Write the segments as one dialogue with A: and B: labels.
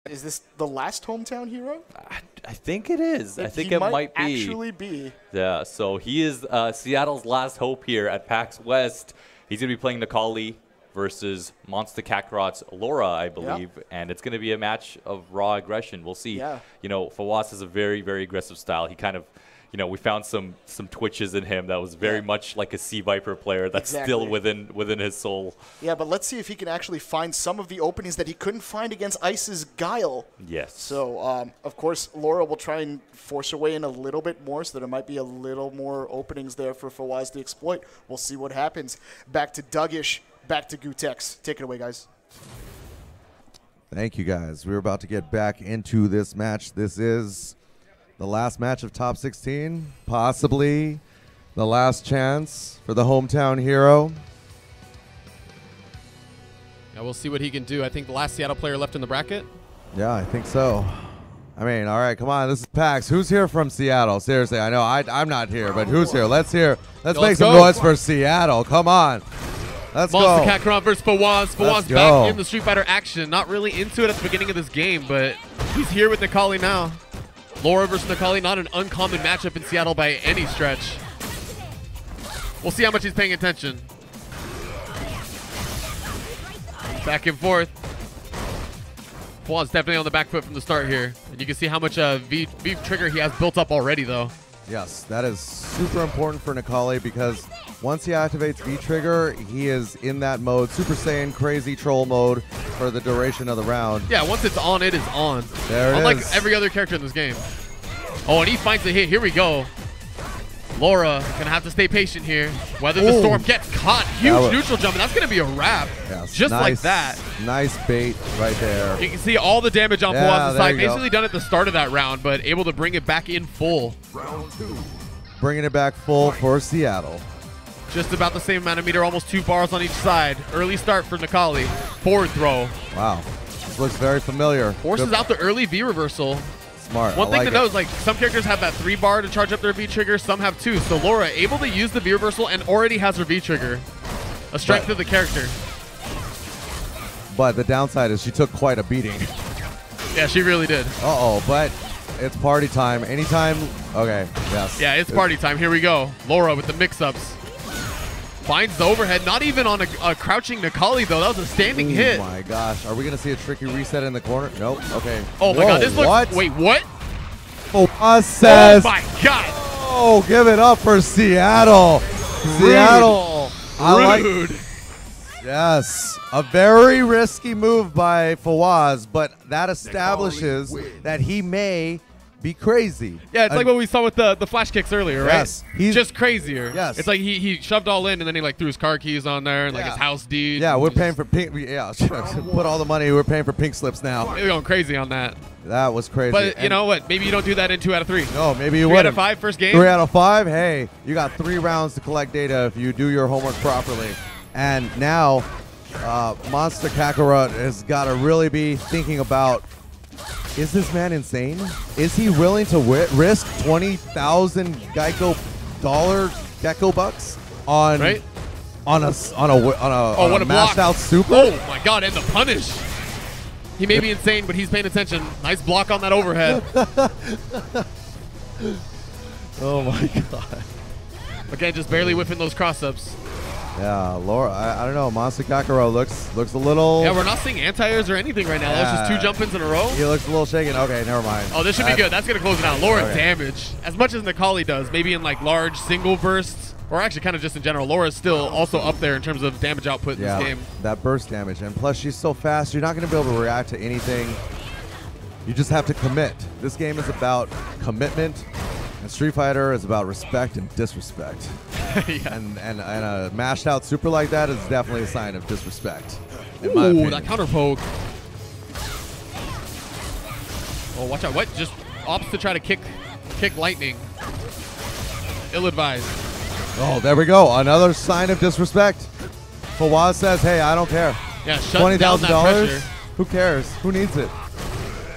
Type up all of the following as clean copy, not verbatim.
A: Is this the last hometown hero?
B: I think it is. I think
A: He
B: it might be.
A: actually be.
B: Yeah, so he is Seattle's last hope here at PAX West. He's going to be playing Necalli versus Monstakakarot's Laura, I believe, and it's going to be a match of raw aggression. We'll see.
A: Yeah.
B: You know, Fawwaz has a very, very aggressive style. He kind of, you know, we found some twitches in him that was very much like a Sea Viper player that's still within his soul.
A: Yeah, but let's see if he can actually find some of the openings that he couldn't find against Ice's Guile.
B: Yes.
A: So, of course, Laura will try and force her way in a little bit more, so there might be a little more openings there for Fawwaz to exploit. We'll see what happens. Back to Dougish, back to Gutex. Take it away, guys.
C: Thank you, guys. We're about to get back into this match. This is the last match of top 16, possibly the last chance for the hometown hero.
D: Yeah, we'll see what he can do. I think the last Seattle player left in the bracket.
C: Yeah, I think so. I mean, all right, come on. This is PAX. Who's here from Seattle? Seriously, I know I'm not here, but who's here? Let's hear. Let's make some noise for Seattle. Come on. Let's go.
D: Monstakakarot versus Fawwaz. Fawwaz back in the Street Fighter action. Not really into it at the beginning of this game, but he's here with Necalli now. Laura versus Necalli, not an uncommon matchup in Seattle by any stretch. We'll see how much he's paying attention. Back and forth. Fawwaz definitely on the back foot from the start here. And you can see how much V trigger he has built up already, though.
C: Yes, that is super important for Necalli because once he activates V-Trigger, he is in that mode, Super Saiyan crazy troll mode for the duration of the round.
D: Yeah, once it's on, it is on.
C: There it is.
D: Unlike every other character in this game. Oh, and he finds the hit. Here we go. Laura gonna have to stay patient here. Weather the storm, gets caught. Huge neutral jump, and that's gonna be a wrap.
C: Yes,
D: just
C: nice,
D: like that.
C: Nice bait right there.
D: You can see all the damage on Fawwaz's side.
C: Basically
D: Basically done at the start of that round, but able to bring it back in full.
E: Round 2.
C: Bringing it back full for Seattle.
D: Just about the same amount of meter, almost 2 bars on each side. Early start for Necalli. Forward throw.
C: Wow, this looks very familiar.
D: Forces out the early V reversal.
C: Smart.
D: One thing to note is like some characters have that 3 bar to charge up their V trigger, some have 2. So Laura able to use the V reversal and already has her V trigger. A strength of the character.
C: But the downside is she took quite a beating.
D: Yeah, she really did.
C: Uh-oh, but it's party time. Anytime. Okay, yes.
D: Yeah, it's party time. Here we go. Laura with the mix-ups. Finds the overhead. Not even on a crouching Necalli, though. That was a standing hit.
C: Oh, my gosh. Are we going to see a tricky reset in the corner? Nope. Okay.
D: Oh, my God. This looks...
C: What?
D: Wait, what?
C: Fawwaz says...
D: Oh, my God.
C: Oh, give it up for Seattle. Seattle.
D: Rude.
C: Yes. A very risky move by Fawwaz, but that establishes that he may be crazy.
D: Yeah, it's like what we saw with the flash kicks earlier, right?
C: Yes. He's
D: just crazier.
C: Yes.
D: It's like he shoved all in and then he like threw his car keys on there and like his house deed.
C: Yeah, we're paying for pink. Yeah, put all the money. We're paying for pink slips now.
D: They're going crazy on that.
C: That was crazy.
D: But you know what? Maybe you don't do that in 2 out of 3.
C: No, maybe you would.
D: 3 out of 5 first game?
C: 3 out of 5? Hey, you got 3 rounds to collect data if you do your homework properly. And now Monstakakarot has got to really be thinking about, is this man insane? Is he willing to risk 20,000 Geico bucks on on a mashed out super?
D: Oh my God! And the punish. He may be insane, but he's paying attention. Nice block on that overhead.
C: Oh my God!
D: Again, just barely whipping those cross-ups.
C: Yeah, Laura, I don't know. Monstakakarot looks a little...
D: Yeah, we're not seeing anti-airs or anything right now. That was just 2 jump-ins in a row.
C: He looks a little shaken. Okay, never mind.
D: Oh, this should be good. That's going to close it out. Laura damage. As much as Necalli does, maybe in like large single bursts, or actually kind of just in general, Laura's still also up there in terms of damage output in this game.
C: That burst damage. And plus, she's so fast, you're not going to be able to react to anything. You just have to commit. This game is about commitment. And Street Fighter is about respect and disrespect. and a mashed out super like that is definitely a sign of disrespect.
D: Ooh, that counter poke. Oh, watch out. What? Just opts to try to kick lightning. Ill-advised.
C: Oh, there we go. Another sign of disrespect. Fawwaz says, hey, I don't care.
D: Yeah, shut down that pressure.
C: Who cares? Who needs it?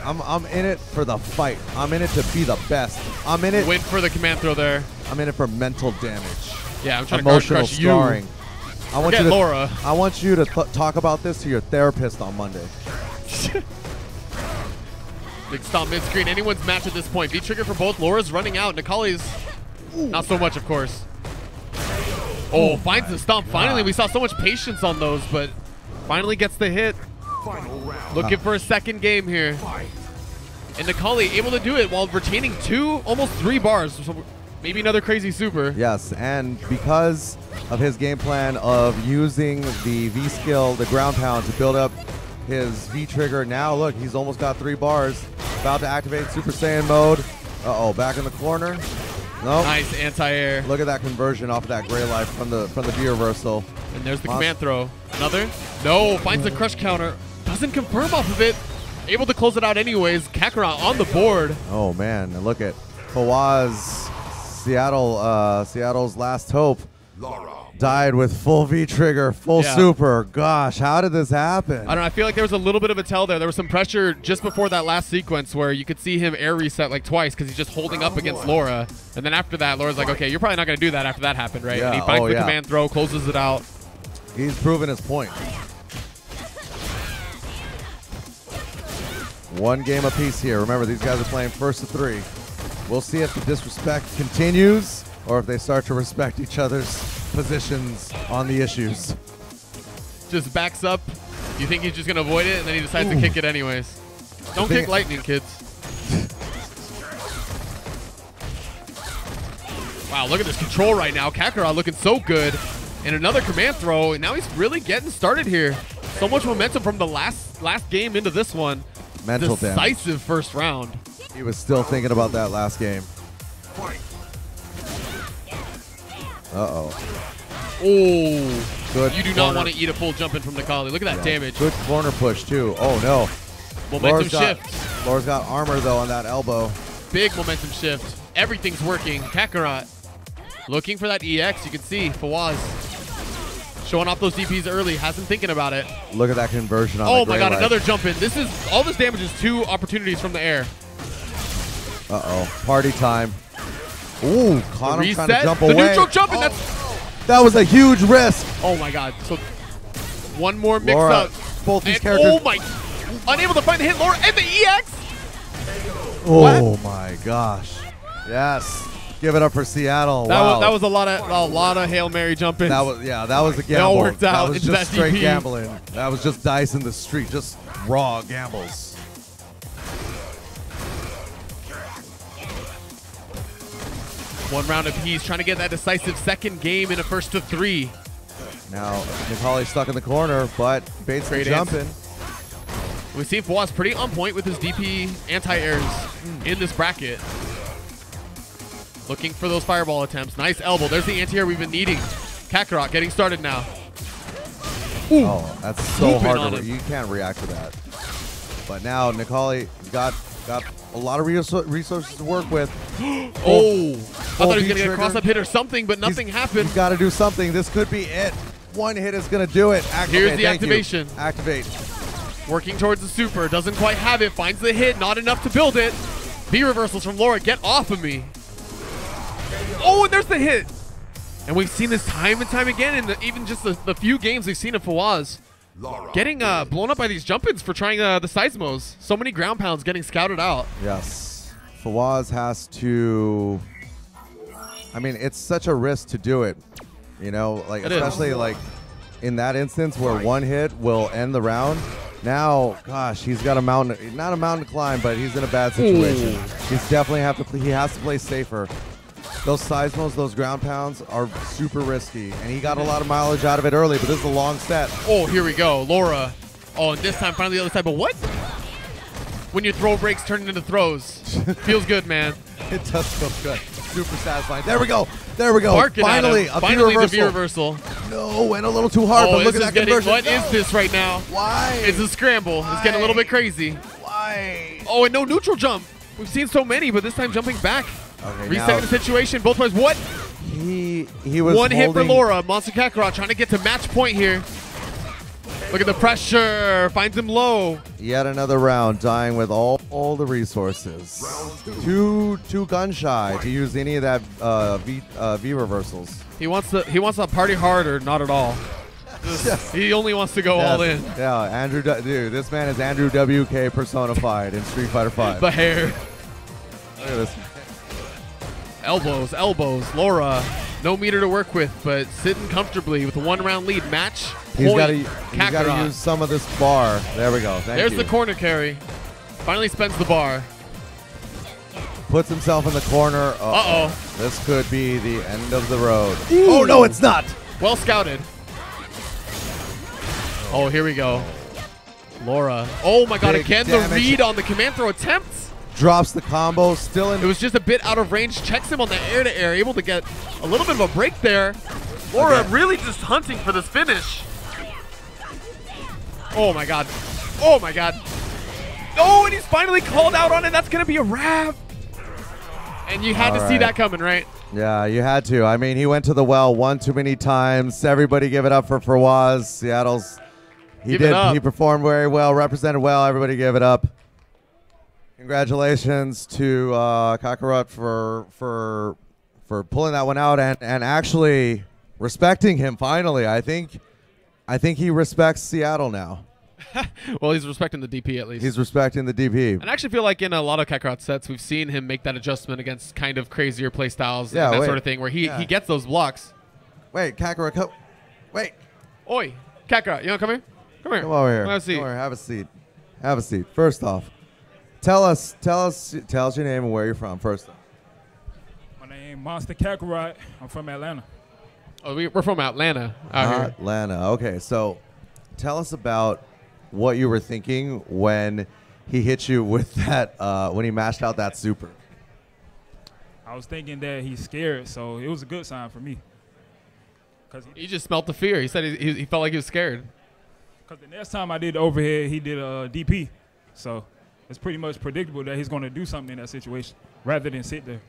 C: I'm in it for the fight. I'm in it to be the best. I'm in it.
D: Went for the command throw there.
C: I'm in it for mental damage.
D: Yeah, I'm trying
C: emotional
D: to crush
C: scarring.
D: You.
C: I want you to,
D: Laura.
C: I want you to talk about this to your therapist on Monday.
D: Big stomp mid-screen. Anyone's match at this point. V-trigger for both. Laura's running out. Necalli's not so much, of course. Oh, finds the stomp. Finally, we saw so much patience on those, but finally gets the hit. Looking for a second game here. And Necalli able to do it while retaining almost 3 bars. So maybe another crazy super.
C: Yes, and because of his game plan of using the V skill, the ground pound, to build up his V trigger, now look, he's almost got 3 bars. About to activate Super Saiyan mode. Uh-oh, back in the corner. Nope.
D: Nice anti-air.
C: Look at that conversion off of that gray life from the V reversal.
D: And there's the command throw. Another? No, finds the crush counter. Doesn't confirm off of it. Able to close it out anyways. Kakarot on the board.
C: Oh man, and look at Fawwaz, Seattle's last hope. Died with full V trigger, full super. Gosh, how did this happen?
D: I don't know. I feel like there was a little bit of a tell there. There was some pressure just before that last sequence where you could see him air reset like twice because he's just holding up against Laura. And then after that, Laura's like, okay, you're probably not going to do that after that happened, right?
C: Yeah.
D: And he finds the command throw, closes it out.
C: He's proven his point. 1 game apiece here. Remember, these guys are playing first to 3. We'll see if the disrespect continues or if they start to respect each other's positions on the issues.
D: Just backs up. You think he's just going to avoid it, and then he decides to kick it anyways. Don't kick lightning, kids. Wow, look at this control right now. Kakarot looking so good. And another command throw, and now he's really getting started here. So much momentum from the last game into this one.
C: Mental
D: Decisive
C: damage.
D: First round.
C: He was still thinking about that last game. Uh-oh.
D: Oh,
C: good.
D: You do not want to eat a full jump in from Necalli. Look at that damage.
C: Good corner push, too. Oh, no.
D: Momentum shift.
C: Laura's got armor, though, on that elbow.
D: Big momentum shift. Everything's working. Kakarot looking for that EX. You can see Fawwaz showing off those DPs early. Hasn't thinking about it.
C: Look at that conversion on
D: Oh,
C: the
D: my God.
C: light.
D: Another jump in. All this damage is 2 opportunities from the air.
C: Uh-oh. Party time. Ooh, Connor trying to jump away.
D: The neutral jump, and
C: that was a huge risk.
D: Oh my God! So 1 more mix
C: Laura,
D: up.
C: both these
D: and
C: characters.
D: Oh my! Unable to find the hit, Laura, and the EX.
C: Oh my gosh! Yes, give it up for Seattle.
D: That was a lot of Hail Mary jumping.
C: That was a gamble.
D: It all worked out.
C: That was
D: into
C: just
D: that
C: straight
D: DP.
C: gambling. That was just dice in the street, just raw gambles.
D: One round apiece, trying to get that decisive second game in a first to 3.
C: Now, Necalli's stuck in the corner, but baits the jumping.
D: We see Fawwaz pretty on point with his DP anti-airs in this bracket. Looking for those fireball attempts. Nice elbow. There's the anti-air we've been needing. Kakarot getting started now. Ooh.
C: Oh, that's so hard to you can't react to that. But now Necalli got a lot of resources to work with.
D: Oh, I thought he was going to get a cross-up hit or something, but nothing happened.
C: He's got to do something. This could be it. 1 hit is going to do it.
D: Here's the activation.
C: Activate.
D: Working towards the super. Doesn't quite have it. Finds the hit. Not enough to build it. V reversals from Laura. Get off of me. Oh, and there's the hit. And we've seen this time and time again in even just the few games we've seen of Fawwaz. Getting blown up by these jump-ins for trying the seismos. So many ground pounds getting scouted out.
C: Yes. Fawwaz has to... I mean, it's such a risk to do it. You know, like especially like in that instance where 1 hit will end the round. Now, gosh, he's got a mountain, not a mountain to climb, but he's in a bad situation. He's definitely he has to play safer. Those seismos, those ground pounds are super risky, and he got a lot of mileage out of it early, but this is a long set.
D: Oh, here we go. Laura. Oh, and this time finally the other side, but what? When your throw breaks turn into throws. Feels good, man.
C: It does feel good. Super satisfying. There we go. There we go.
D: Barking
C: finally,
D: finally
C: the
D: V reversal.
C: No, went a little too hard, but look at that conversion.
D: What is this right now?
C: Why?
D: It's a scramble.
C: Why?
D: It's getting a little bit crazy.
C: Why?
D: Oh, and no neutral jump. We've seen so many, but this time jumping back.
C: Okay,
D: resetting the situation. Both players. What?
C: He was
D: one hit for Laura. Monstakakarot trying to get to match point here. Look at the pressure. Finds him low.
C: Yet another round, dying with all the resources. Too gun shy to use any of that V reversals.
D: He wants to party hard or not at all. He only wants to go all in.
C: Yeah, Andrew, dude, this man is Andrew WK personified in Street Fighter V.
D: The hair.
C: Look at this.
D: Elbows, elbows. Laura, no meter to work with, but sitting comfortably with a 1-round lead. Match
C: He's got
D: point.
C: to use some of this bar. There we go. Thank
D: There's
C: you.
D: the corner carry. Finally spends the bar.
C: Puts himself in the corner.
D: Uh-oh.
C: This could be the end of the road.
D: Ooh.
C: Oh, no, it's not.
D: Well scouted. Oh, here we go. Laura. Oh, my God.
C: Big
D: Again,
C: damage.
D: the read on the command throw attempts.
C: Drops the combo. Still in.
D: It was just a bit out of range. Checks him on the air-to-air. Able to get a little bit of a break there. Laura really just hunting for this finish. Oh, my God. Oh, my God. Oh, and he's finally called out on it. That's going to be a wrap. And you had to see that coming, right?
C: Yeah, you had to. I mean, he went to the well one too many times. Everybody give it up for Fawwaz. Seattle's. He performed very well, represented well. Everybody give it up. Congratulations to Kakarot for pulling that one out and actually respecting him finally. I think he respects Seattle now.
D: Well, he's respecting the DP at least.
C: He's respecting the DP.
D: And I actually feel like in a lot of Kakarot sets, we've seen him make that adjustment against kind of crazier play styles and that sort of thing where he gets those blocks.
C: Wait, Kakarot, come. Wait.
D: Oi, Kakarot, you want to come here? Come here.
C: Come over here.
D: Have a seat.
C: Come over here. Have a seat. Have a seat. First off, tell us your name and where you're from. First off.
E: My name is Monstakakarot. I'm from Atlanta.
D: Oh, we're from Atlanta out here.
C: Atlanta. Okay, so tell us about what you were thinking when he hit you with that, when he mashed out that super.
E: I was thinking that he's scared, so it was a good sign for me.
D: He just smelt the fear. He said he felt like he was scared.
E: Because the next time I did the overhead, he did a DP. So it's pretty much predictable that he's going to do something in that situation rather than sit there.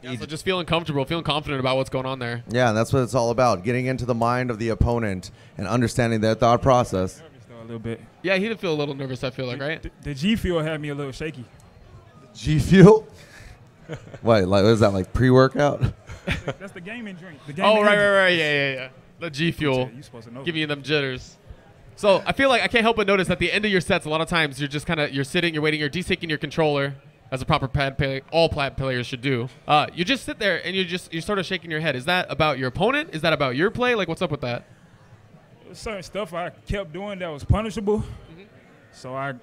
D: Yeah, so just feeling comfortable, feeling confident about what's going on there.
C: Yeah, and that's what it's all about, getting into the mind of the opponent and understanding their thought process.
E: Nervous though, a little bit.
D: Yeah, he did feel a little nervous, I feel like, right?
E: The G Fuel had me a little shaky.
C: G Fuel? Wait, like, what is that, like pre-workout?
E: That's the gaming drink. The gaming
D: right. Yeah. The G Fuel.
E: You're supposed to know.
D: Giving you them jitters. So I feel like I can't help but notice at the end of your sets, a lot of times you're just you're sitting, you're waiting, you're de-syncing your controller, as a proper pad player, all pad players should do. You just sit there and you're sort of shaking your head. Is that about your opponent? Is that about your play? Like, what's up with that?
E: There's certain stuff I kept doing that was punishable. So I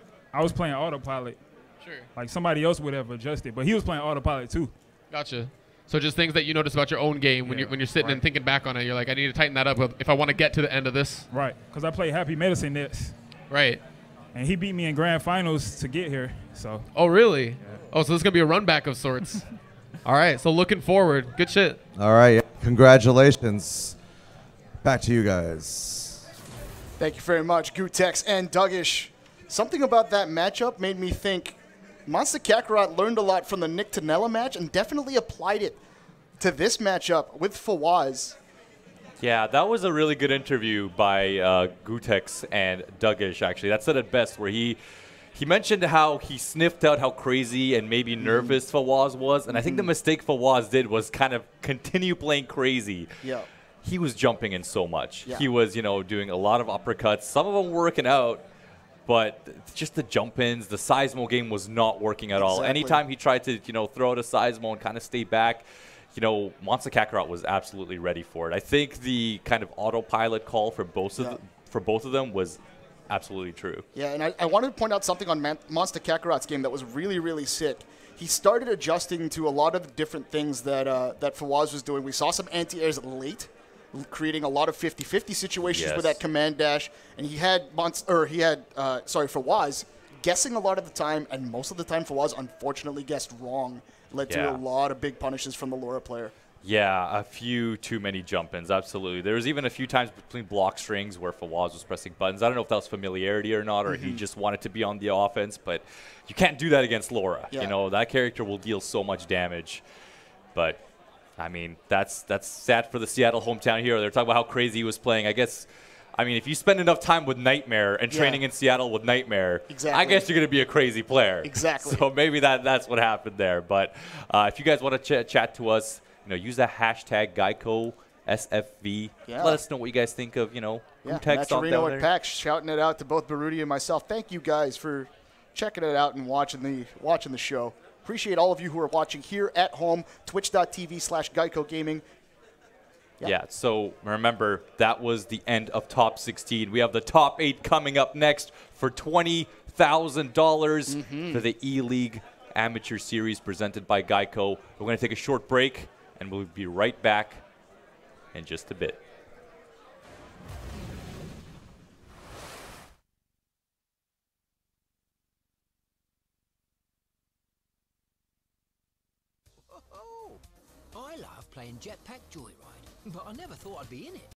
E: was playing autopilot.
D: Sure.
E: Like somebody else would have adjusted, but he was playing autopilot too.
D: Gotcha. So just things that you notice about your own game when you're sitting and thinking back on it. You're like, I need to tighten that up if I want to get to the end of this.
E: Right, because I play Happy Medicine next.
D: Right.
E: And he beat me in grand finals to get here. So.
D: Oh, really? Yeah. Oh, so this is going to be a run back of sorts. All right, so looking forward. Good shit.
C: All right, congratulations. Back to you guys.
A: Thank you very much, Gutex and Duggish. Something about that matchup made me think Monstakakarot learned a lot from the Nick Tanella match and definitely applied it to this matchup with Fawwaz.
B: Yeah, that was a really good interview by Gutex and Duggish, actually. That said it best, where he mentioned how he sniffed out how crazy and maybe nervous Fawwaz was, and I think the mistake Fawwaz did was kind of continue playing crazy.
A: Yeah.
B: He was jumping in so much.
A: Yeah.
B: He was, doing a lot of uppercuts. Some of them were working out, but just the jump-ins, the Seismo game was not working at all. Anytime he tried to, throw out a Seismo and kind of stay back, Monstakakarot was absolutely ready for it. I think the kind of autopilot call for both of them was absolutely true. Yeah,
A: and I wanted to point out something on Monstakakarot's game that was really, really sick. He started adjusting to a lot of the different things that that Fawwaz was doing. We saw some anti-airs late, creating a lot of 50-50 situations with that command dash, and he had Fawwaz guessing a lot of the time, and most of the time Fawwaz unfortunately guessed wrong. Led to a lot of big punishes from the Laura player.
B: Yeah, a few too many jump-ins, absolutely. There was even a few times between block strings where Fawwaz was pressing buttons. I don't know if that was familiarity or not, or he just wanted to be on the offense, but you can't do that against Laura. Yeah. That character will deal so much damage. But, I mean, that's sad for the Seattle hometown hero. They're talking about how crazy he was playing. I mean, if you spend enough time with Nightmare and training in Seattle with Nightmare, I guess you're going to be a crazy player.
A: Exactly.
B: So maybe that's what happened there. But if you guys want to chat to us, use that hashtag Geico SFV.
A: Yeah.
B: Let us know what you guys think of,
A: Yeah,
B: Gutex on down
A: Maturino
B: there.
A: and PAX, shouting it out to both Baruti and myself. Thank you guys for checking it out and watching the show. Appreciate all of you who are watching here at home, twitch.tv/Geico Gaming.
B: Yeah, so remember, that was the end of Top 16. We have the Top 8 coming up next for $20,000 for the E-League Amateur Series presented by Geico. We're going to take a short break, and we'll be right back in just a bit.
F: I love playing Jetpack Joyride, but I never thought I'd be in it.